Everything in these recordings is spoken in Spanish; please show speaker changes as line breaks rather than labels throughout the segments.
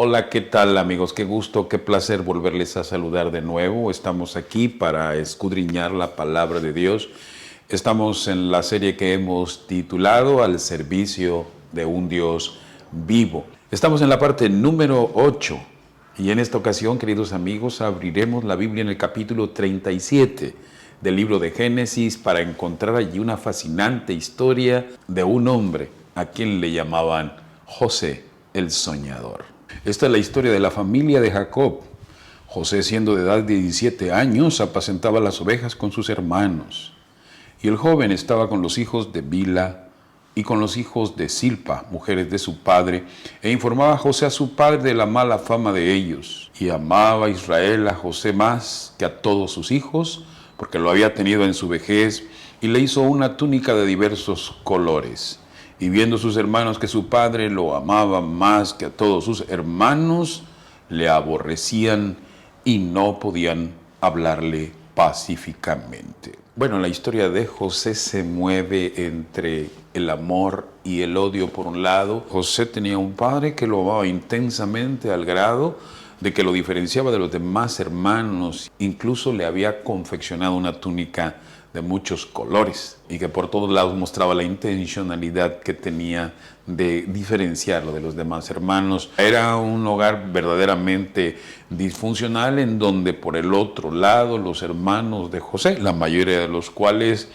Hola, ¿qué tal amigos? Qué gusto, qué placer volverles a saludar de nuevo. Estamos aquí para escudriñar la palabra de Dios. Estamos en la serie que hemos titulado Al servicio de un Dios vivo. Estamos en la parte número 8 y en esta ocasión, queridos amigos, abriremos la Biblia en el capítulo 37 del libro de Génesis para encontrar allí una fascinante historia de un hombre a quien le llamaban José el soñador. Esta es la historia de la familia de Jacob. José, siendo de edad de 17 años, apacentaba las ovejas con sus hermanos. Y el joven estaba con los hijos de Bila y con los hijos de Silpa, mujeres de su padre, e informaba a José a su padre de la mala fama de ellos. Y amaba a Israel a José más que a todos sus hijos, porque lo había tenido en su vejez, y le hizo una túnica de diversos colores. Y viendo sus hermanos que su padre lo amaba más que a todos sus hermanos, le aborrecían y no podían hablarle pacíficamente. Bueno, la historia de José se mueve entre el amor y el odio por un lado. José tenía un padre que lo amaba intensamente al grado de que lo diferenciaba de los demás hermanos. Incluso le había confeccionado una túnica de muchos colores y que por todos lados mostraba la intencionalidad que tenía de diferenciarlo de los demás hermanos. Era un hogar verdaderamente disfuncional en donde por el otro lado los hermanos de José, la mayoría de los cuales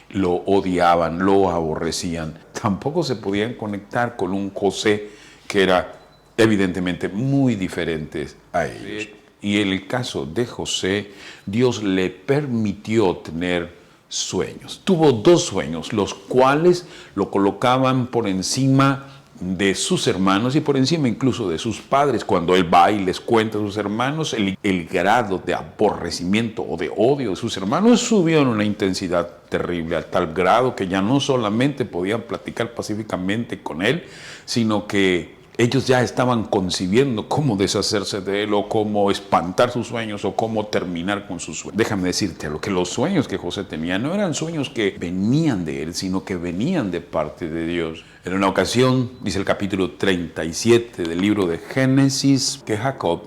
lo odiaban, lo aborrecían, tampoco se podían conectar con un José que era evidentemente muy diferente a ellos. Y en el caso de José, Dios le permitió tener sueños. Tuvo dos sueños, los cuales lo colocaban por encima de sus hermanos y por encima incluso de sus padres. Cuando él va y les cuenta a sus hermanos, el grado de aborrecimiento o de odio de sus hermanos subió en una intensidad terrible, a tal grado que ya no solamente podían platicar pacíficamente con él, sino que ellos ya estaban concibiendo cómo deshacerse de él o cómo espantar sus sueños o cómo terminar con sus sueños. Déjame decirte que los sueños que José tenía no eran sueños que venían de él, sino que venían de parte de Dios. En una ocasión, dice el capítulo 37 del libro de Génesis, que Jacob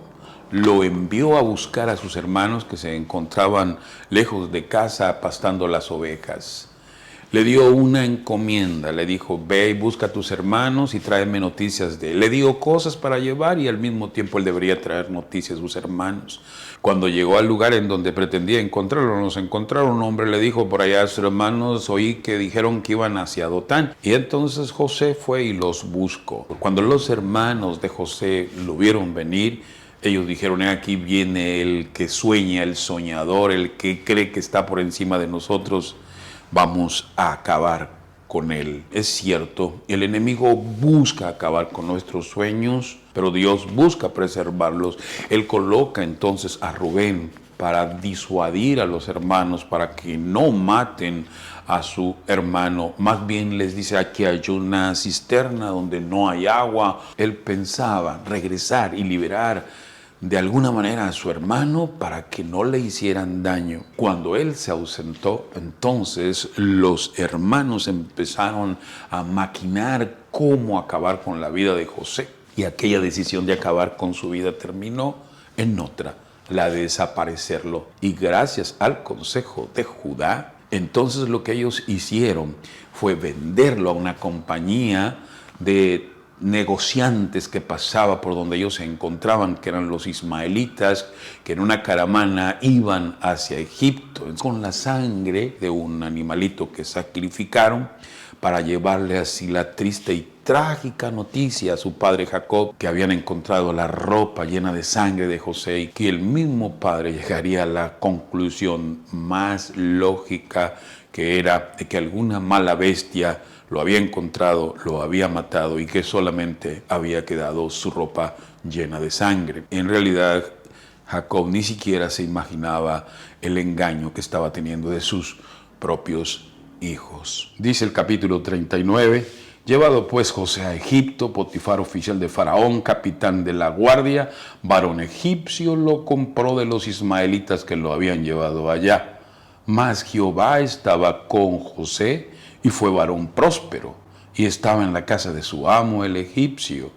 lo envió a buscar a sus hermanos que se encontraban lejos de casa pastando las ovejas. Le dio una encomienda, le dijo, ve y busca a tus hermanos y tráeme noticias de él. Le dio cosas para llevar y al mismo tiempo él debería traer noticias de sus hermanos. Cuando llegó al lugar en donde pretendía encontrarlo, nos encontraron. Un hombre le dijo, por allá a sus hermanos oí que dijeron que iban hacia Dotán. Y entonces José fue y los buscó. Cuando los hermanos de José lo vieron venir, ellos dijeron, aquí viene el que sueña, el soñador, el que cree que está por encima de nosotros. Vamos a acabar con él. Es cierto, el enemigo busca acabar con nuestros sueños, pero Dios busca preservarlos. Él coloca entonces a Rubén para disuadir a los hermanos, para que no maten a su hermano. Más bien les dice, aquí hay una cisterna donde no hay agua. Él pensaba regresar y liberar de alguna manera a su hermano para que no le hicieran daño. Cuando él se ausentó, entonces los hermanos empezaron a maquinar cómo acabar con la vida de José. Y aquella decisión de acabar con su vida terminó en otra, la de desaparecerlo. Y gracias al consejo de Judá, entonces lo que ellos hicieron fue venderlo a una compañía de negociantes que pasaba por donde ellos se encontraban, que eran los ismaelitas, que en una caravana iban hacia Egipto con la sangre de un animalito que sacrificaron para llevarle así la triste y trágica noticia a su padre Jacob, que habían encontrado la ropa llena de sangre de José y que el mismo padre llegaría a la conclusión más lógica, que era de que alguna mala bestia lo había encontrado, lo había matado y que solamente había quedado su ropa llena de sangre. En realidad, Jacob ni siquiera se imaginaba el engaño que estaba teniendo de sus propios hijos. Dice el capítulo 39, llevado pues José a Egipto, Potifar, oficial de Faraón, capitán de la guardia, varón egipcio, lo compró de los ismaelitas que lo habían llevado allá. Mas Jehová estaba con José, y fue varón próspero, y estaba en la casa de su amo el egipcio,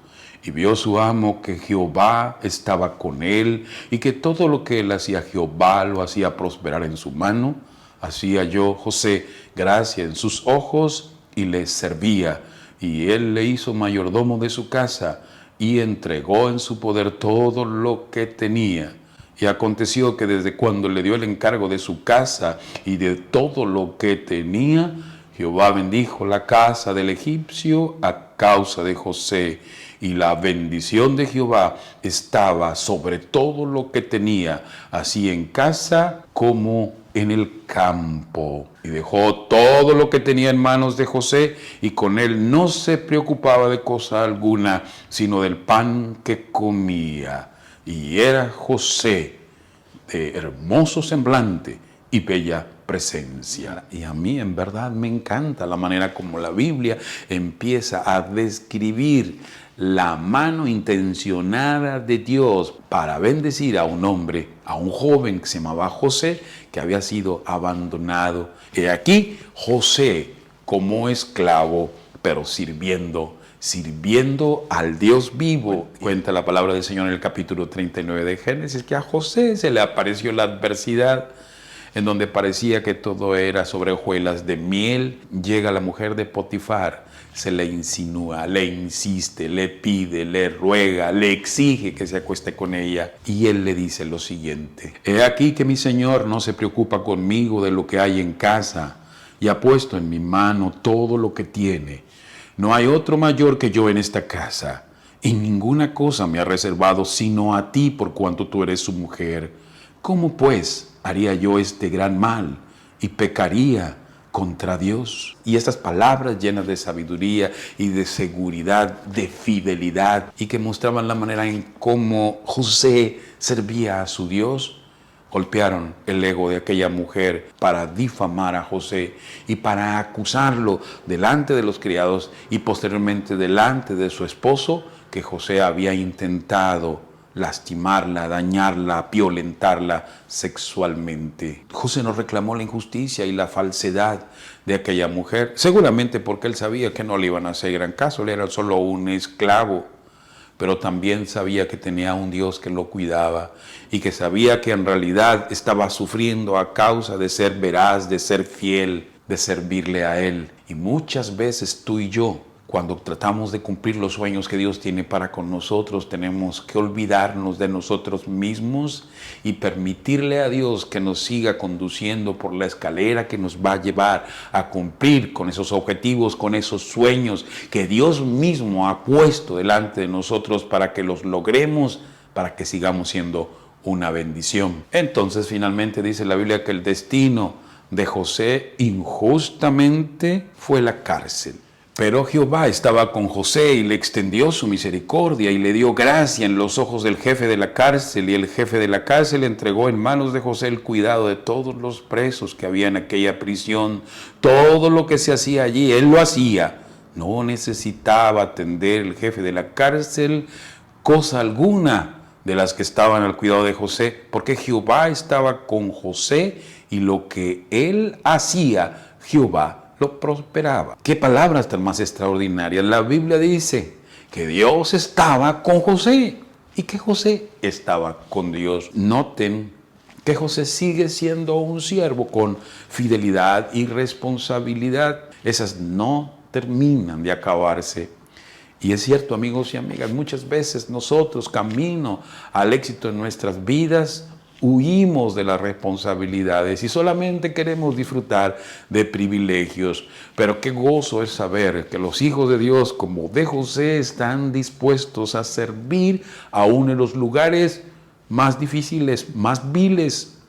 Y vio su amo que Jehová estaba con él y que todo lo que él hacía Jehová lo hacía prosperar en su mano. Así halló José gracia en sus ojos y le servía. Y él le hizo mayordomo de su casa y entregó en su poder todo lo que tenía. Y aconteció que desde cuando le dio el encargo de su casa y de todo lo que tenía, Jehová bendijo la casa del egipcio a causa de José. Y la bendición de Jehová estaba sobre todo lo que tenía, así en casa como en el campo. Y dejó todo lo que tenía en manos de José, y con él no se preocupaba de cosa alguna, sino del pan que comía. Y era José de hermoso semblante y bella presencia. Y a mí en verdad me encanta la manera como la Biblia empieza a describir la mano intencionada de Dios para bendecir a un hombre, a un joven que se llamaba José, que había sido abandonado. Y aquí José como esclavo, pero sirviendo al Dios vivo. Cuenta la palabra del Señor en el capítulo 39 de Génesis que a José se le apareció la adversidad, en donde parecía que todo era sobre hojuelas de miel. Llega la mujer de Potifar, se le insinúa, le insiste, le pide, le ruega, le exige que se acueste con ella. Y él le dice lo siguiente: he aquí que mi señor no se preocupa conmigo de lo que hay en casa, y ha puesto en mi mano todo lo que tiene. No hay otro mayor que yo en esta casa, y ninguna cosa me ha reservado sino a ti, por cuanto tú eres su mujer. ¿Cómo pues haría yo este gran mal y pecaría contra Dios? Y estas palabras llenas de sabiduría y de seguridad, de fidelidad, y que mostraban la manera en cómo José servía a su Dios, golpearon el ego de aquella mujer para difamar a José y para acusarlo delante de los criados y posteriormente delante de su esposo, que José había intentado lastimarla, dañarla, violentarla sexualmente. José no reclamó la injusticia y la falsedad de aquella mujer, seguramente porque él sabía que no le iban a hacer gran caso, él era solo un esclavo, pero también sabía que tenía un Dios que lo cuidaba y que sabía que en realidad estaba sufriendo a causa de ser veraz, de ser fiel, de servirle a Él. Y muchas veces tú y yo, cuando tratamos de cumplir los sueños que Dios tiene para con nosotros, tenemos que olvidarnos de nosotros mismos y permitirle a Dios que nos siga conduciendo por la escalera que nos va a llevar a cumplir con esos objetivos, con esos sueños que Dios mismo ha puesto delante de nosotros para que los logremos, para que sigamos siendo una bendición. Entonces, finalmente dice la Biblia que el destino de José injustamente fue la cárcel. Pero Jehová estaba con José y le extendió su misericordia y le dio gracia en los ojos del jefe de la cárcel, y el jefe de la cárcel entregó en manos de José el cuidado de todos los presos que había en aquella prisión. Todo lo que se hacía allí, él lo hacía. No necesitaba atender el jefe de la cárcel cosa alguna de las que estaban al cuidado de José, porque Jehová estaba con José y lo que él hacía, Jehová lo prosperaba. Qué palabras tan más extraordinarias. La Biblia dice que Dios estaba con José y que José estaba con Dios. Noten que José sigue siendo un siervo con fidelidad y responsabilidad. Esas no terminan de acabarse. Y es cierto, amigos y amigas, muchas veces nosotros, camino al éxito en nuestras vidas, huimos de las responsabilidades y solamente queremos disfrutar de privilegios. Pero qué gozo es saber que los hijos de Dios, como de José, están dispuestos a servir aún en los lugares más difíciles, más viles,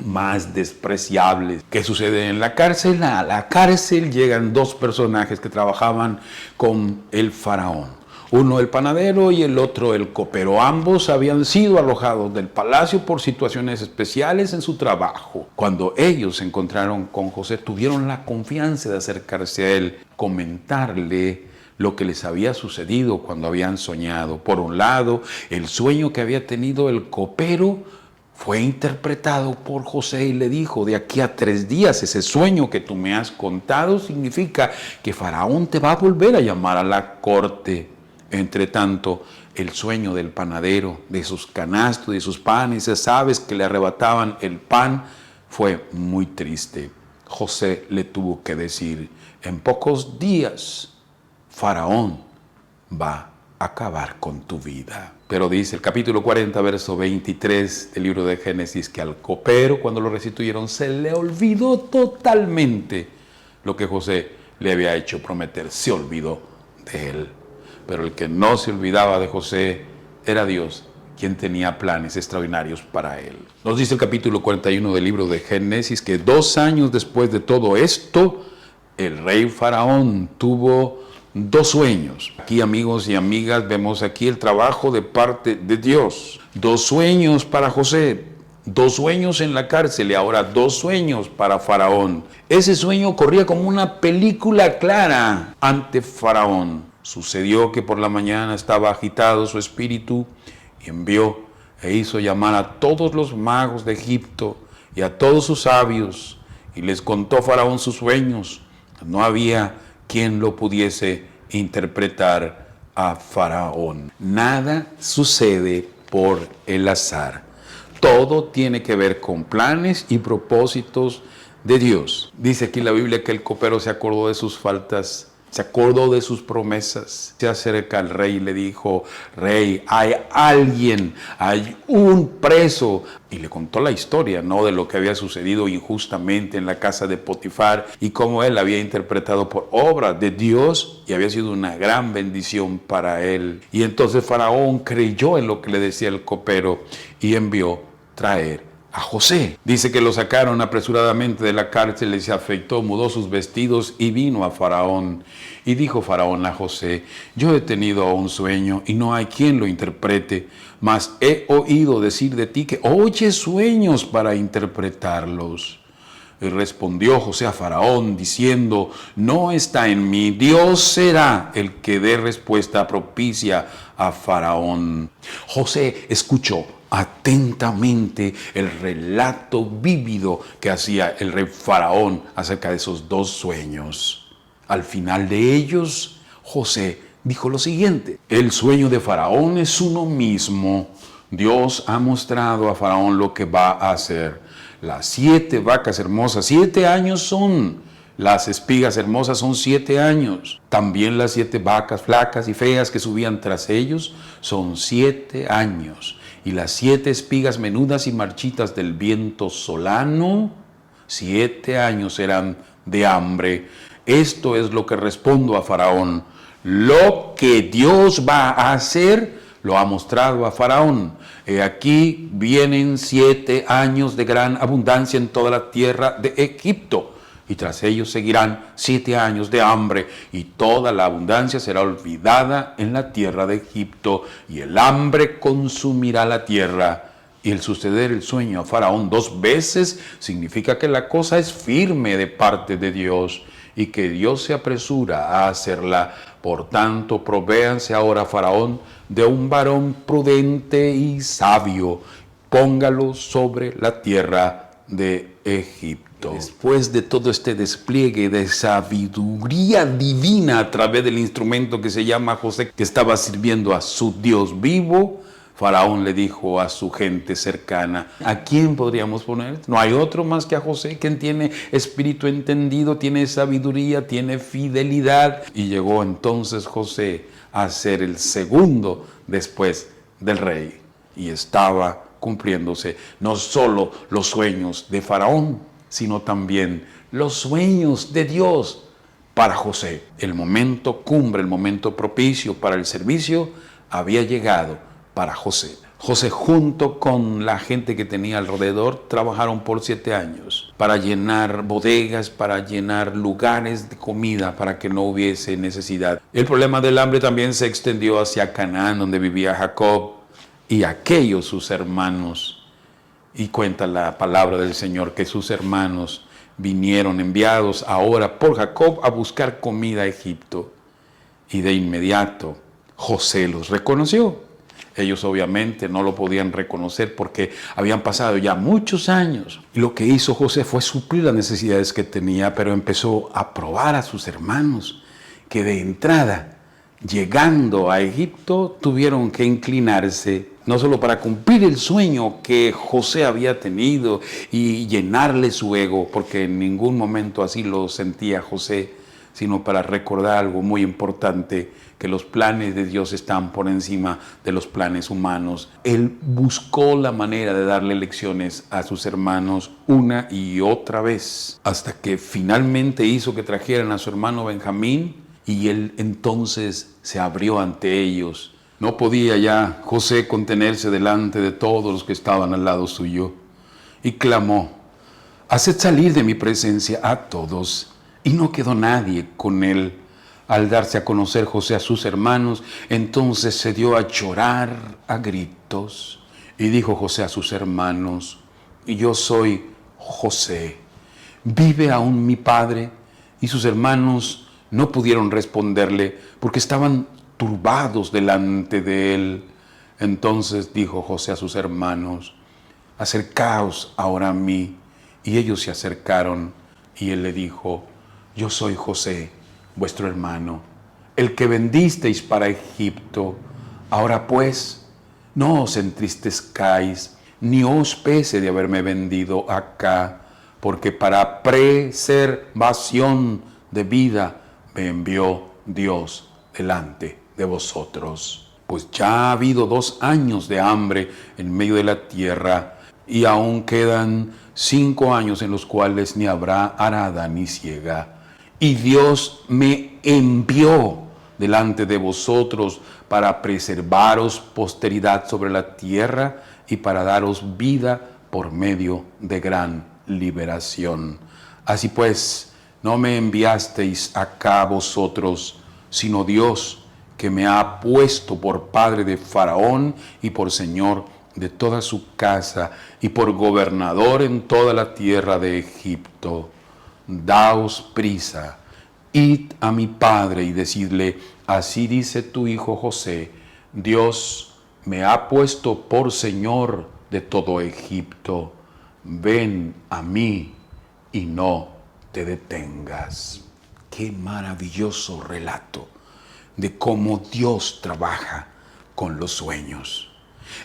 más despreciables. ¿Qué sucede en la cárcel? A la cárcel llegan dos personajes que trabajaban con el faraón. Uno el panadero y el otro el copero. Ambos habían sido alojados del palacio por situaciones especiales en su trabajo. Cuando ellos se encontraron con José, tuvieron la confianza de acercarse a él, comentarle lo que les había sucedido cuando habían soñado. Por un lado, el sueño que había tenido el copero fue interpretado por José y le dijo: de aquí a 3 días ese sueño que tú me has contado significa que Faraón te va a volver a llamar a la corte. Entre tanto, el sueño del panadero, de sus canastos, de sus panes, esas aves que le arrebataban el pan, fue muy triste. José le tuvo que decir: en pocos días, Faraón va a acabar con tu vida. Pero dice el capítulo 40, verso 23 del libro de Génesis, que al copero, cuando lo restituyeron, se le olvidó totalmente lo que José le había hecho prometer. Se olvidó de él. Pero el que no se olvidaba de José era Dios, quien tenía planes extraordinarios para él. Nos dice el capítulo 41 del libro de Génesis que 2 años después de todo esto, el rey Faraón tuvo 2 sueños. Aquí, amigos y amigas, vemos aquí el trabajo de parte de Dios. 2 sueños para José, 2 sueños en la cárcel y ahora 2 sueños para Faraón. Ese sueño corría como una película clara ante Faraón. Sucedió que por la mañana estaba agitado su espíritu y envió e hizo llamar a todos los magos de Egipto y a todos sus sabios y les contó Faraón sus sueños. No había quien lo pudiese interpretar a Faraón. Nada sucede por el azar. Todo tiene que ver con planes y propósitos de Dios. Dice aquí la Biblia que el copero se acordó de sus faltas, se acordó de sus promesas. Se acerca al rey y le dijo: rey, hay alguien, hay un preso. Y le contó la historia, ¿no?, de lo que había sucedido injustamente en la casa de Potifar y cómo él había interpretado por obra de Dios y había sido una gran bendición para él. Y entonces Faraón creyó en lo que le decía el copero y envió traer a José. Dice que lo sacaron apresuradamente de la cárcel, y se afeitó, mudó sus vestidos y vino a Faraón. Y dijo Faraón a José: yo he tenido un sueño y no hay quien lo interprete, mas he oído decir de ti que oyes sueños para interpretarlos. Y respondió José a Faraón diciendo: no está en mí, Dios será el que dé respuesta propicia a Faraón. José escuchó atentamente el relato vívido que hacía el rey Faraón acerca de esos 2 sueños. Al final de ellos, José dijo lo siguiente: el sueño de Faraón es uno mismo. Dios ha mostrado a Faraón lo que va a hacer. Las 7 vacas hermosas, 7 años son. Las espigas hermosas son 7 años. También las 7 vacas flacas y feas que subían tras ellos son 7 años. Y las 7 espigas menudas y marchitas del viento solano, 7 años serán de hambre. Esto es lo que respondo a Faraón. Lo que Dios va a hacer, lo ha mostrado a Faraón. He aquí vienen 7 años de gran abundancia en toda la tierra de Egipto. Y tras ellos seguirán 7 años de hambre, y toda la abundancia será olvidada en la tierra de Egipto, y el hambre consumirá la tierra. Y el suceder el sueño a Faraón 2 veces significa que la cosa es firme de parte de Dios, y que Dios se apresura a hacerla. Por tanto, provéanse ahora a Faraón de un varón prudente y sabio, póngalo sobre la tierra de Egipto. Después de todo este despliegue de sabiduría divina a través del instrumento que se llama José, que estaba sirviendo a su Dios vivo, Faraón le dijo a su gente cercana: ¿a quién podríamos poner? No hay otro más que a José, quien tiene espíritu entendido, tiene sabiduría, tiene fidelidad. Y llegó entonces José a ser el segundo después del rey. Y estaba cumpliéndose no solo los sueños de Faraón, sino también los sueños de Dios para José. El momento cumbre, el momento propicio para el servicio había llegado para José. José, junto con la gente que tenía alrededor, trabajaron por 7 años para llenar bodegas, para llenar lugares de comida, para que no hubiese necesidad. El problema del hambre también se extendió hacia Canaán, donde vivía Jacob y aquellos sus hermanos. Y cuenta la palabra del Señor que sus hermanos vinieron enviados ahora por Jacob a buscar comida a Egipto. Y de inmediato José los reconoció. Ellos obviamente no lo podían reconocer porque habían pasado ya muchos años. Y lo que hizo José fue suplir las necesidades que tenía, pero empezó a probar a sus hermanos que de entrada llegando a Egipto, tuvieron que inclinarse, no solo para cumplir el sueño que José había tenido y llenarle su ego, porque en ningún momento así lo sentía José, sino para recordar algo muy importante, que los planes de Dios están por encima de los planes humanos. Él buscó la manera de darle lecciones a sus hermanos una y otra vez, hasta que finalmente hizo que trajeran a su hermano Benjamín, y él entonces se abrió ante ellos. No podía ya José contenerse delante de todos los que estaban al lado suyo, y clamó: haced salir de mi presencia a todos. Y no quedó nadie con él. Al darse a conocer José a sus hermanos, entonces se dio a llorar a gritos. Y dijo José a sus hermanos: yo soy José. ¿Vive aún mi padre? Y sus hermanos no pudieron responderle, porque estaban turbados delante de él. Entonces dijo José a sus hermanos: acercaos ahora a mí. Y ellos se acercaron, y él le dijo: yo soy José, vuestro hermano, el que vendisteis para Egipto. Ahora pues, no os entristezcáis, ni os pese de haberme vendido acá, porque para preservación de vida me envió Dios delante de vosotros. Pues ya ha habido 2 años de hambre en medio de la tierra, y aún quedan 5 años en los cuales ni habrá arada ni siega. Y Dios me envió delante de vosotros para preservaros posteridad sobre la tierra y para daros vida por medio de gran liberación. Así pues, no me enviasteis acá vosotros, sino Dios, que me ha puesto por padre de Faraón y por señor de toda su casa y por gobernador en toda la tierra de Egipto. Daos prisa, id a mi padre y decidle: así dice tu hijo José, Dios me ha puesto por señor de todo Egipto. Ven a mí y no te detengas. Qué maravilloso relato de cómo Dios trabaja con los sueños.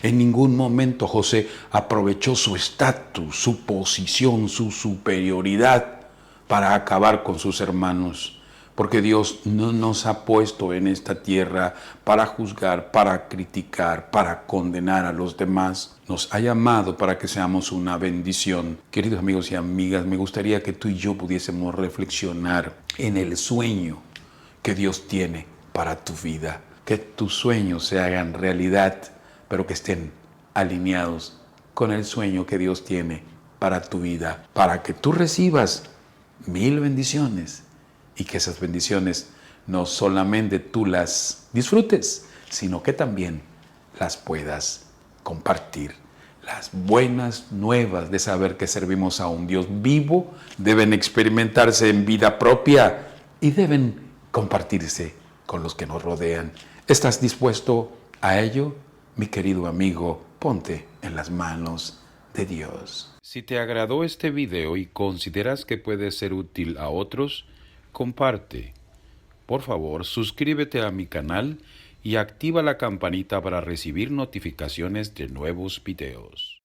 En ningún momento José aprovechó su estatus, su posición, su superioridad para acabar con sus hermanos, porque Dios no nos ha puesto en esta tierra para juzgar, para criticar, para condenar a los demás. Nos ha llamado para que seamos una bendición. Queridos amigos y amigas, me gustaría que tú y yo pudiésemos reflexionar en el sueño que Dios tiene para tu vida. Que tus sueños se hagan realidad, pero que estén alineados con el sueño que Dios tiene para tu vida, para que tú recibas 1000 bendiciones y que esas bendiciones no solamente tú las disfrutes, sino que también las puedas compartir. Las buenas nuevas de saber que servimos a un Dios vivo deben experimentarse en vida propia y deben compartirse con los que nos rodean. ¿Estás dispuesto a ello? Mi querido amigo, ponte en las manos de Dios.
Si te agradó este video y consideras que puede ser útil a otros, comparte. Por favor, suscríbete a mi canal y activa la campanita para recibir notificaciones de nuevos videos.